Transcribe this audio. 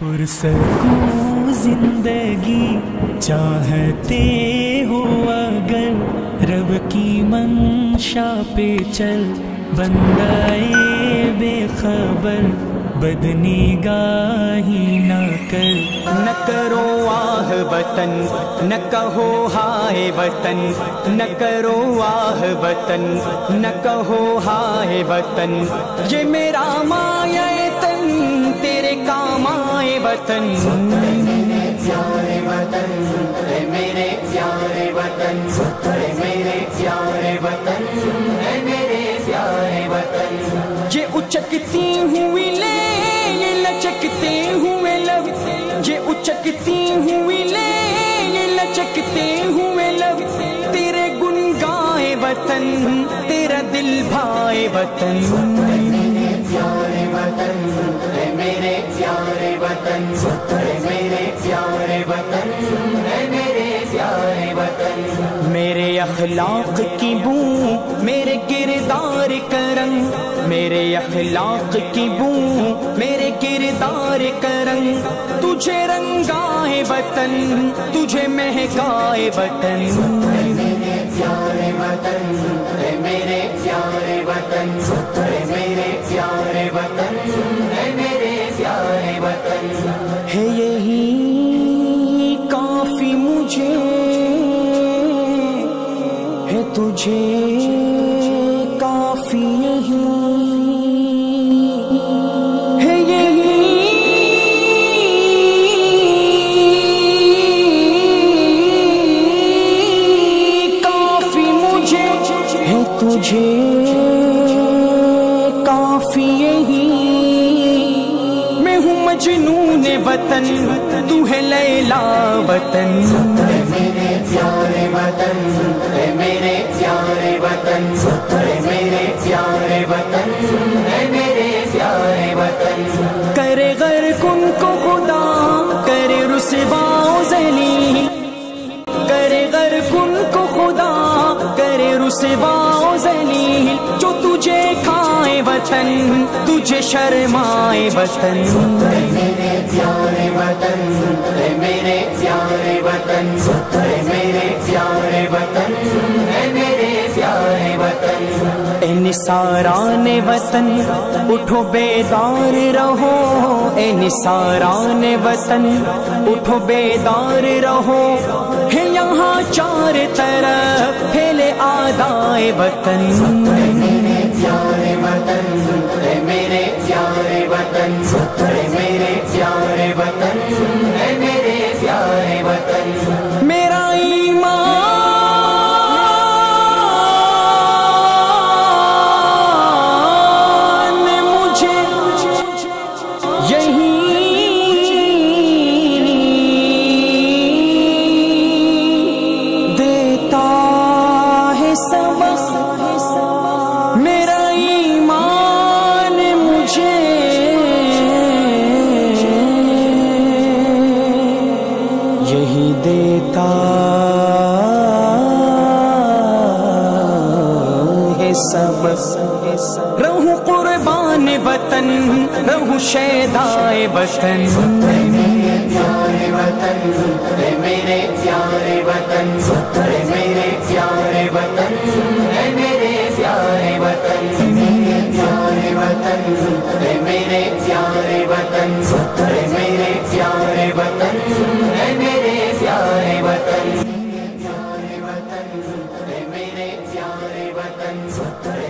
پرسکون زندگی چاہتے ہو اگر رب کی منشا پہ چل، بندائے بے خبر بدنگاہی نہ کر۔ نہ کرو آہ وطن، نہ کہو ہائے وطن، نہ کرو آہ وطن، نہ کہو ہائے وطن، یہ میرا مایہ تن تیرے کام آئے وطن۔ میرے پیارے وطن، اے میرے پیارے وطن، اے میرے پیارے وطن، اے میرے پیارے وطن، یہ اچکتی ہوئی لے یہ لچکتے ہوئے لب، یہ اچکتی ہوئی لے یہ لچکتے ہوئے لب، تیرے گن گائے وطن، تیرا دل بھائے وطن۔ میرے پیارے وطن، اے میرے پیارے وطن، اے میرے پیارے وطن، اے میرے پیارے وطن، میرے اخلاق کی بو میرے کردار کا رنگ، میرے اخلاق کی بو میرے کردار کا رنگ، تجھے رنگائے وطن، تجھے مہکائے وطن۔ اے میرے پیارے وطن، اے میرے پیارے وطن، اے میرے پیارے وطن، اے میرے پیارے وطن، ہے یہی کافی مجھے، ہے تجھے کافی یہی، ہے یہی کافی مجھے، ہے تجھے کافی یہی، میں ہوں مجنون وطن، تو ہے لیلا وطن۔ اے میرے پیارے وطن، اے میرے پیارے وطن، اے میرے پیارے وطن، اے میرے پیارے وطن، کرے غر کن کو خدا، کرے رسوا و ذلیل، کرے غر کن کو خدا، کرے رسوا و ذلیل، جو تجھے کھائے وطن، تجھے شرمائے وطن۔ اے میرے پیارے وطن، اے میرے پیارے وطن، اے میرے پیارے وطن، اے میرے پیارے وطن، اے نثاران وطن اٹھو بیدار رہو، اے نثاران وطن اٹھو بیدار رہو، ہے یہاں چار طرف پھیلے آدائے وطن۔ اے میرے پیارے وطن، اے میرے پیارے وطن، اے میرے پیارے وطن، اے میرے پیارے وطن، میرا ایمان مجھے یہی دیتا ہے سبق، میرا ایمان مجھے یہی دیتا ہے سبق، رہوں قربان وطن، رہوں شیدائے وطن۔ اے میرے پیارے وطن، اے میرے پیارے وطن، اے میرے پیارے وطن، اے میرے پیارے وطن، میرے پیارے وطن، اے میرے پیارے وطن، اے میرے پیارے وطن، اے میرے پیارے وطن، اے میرے پیارے وطن، اے میرے پیارے وطن۔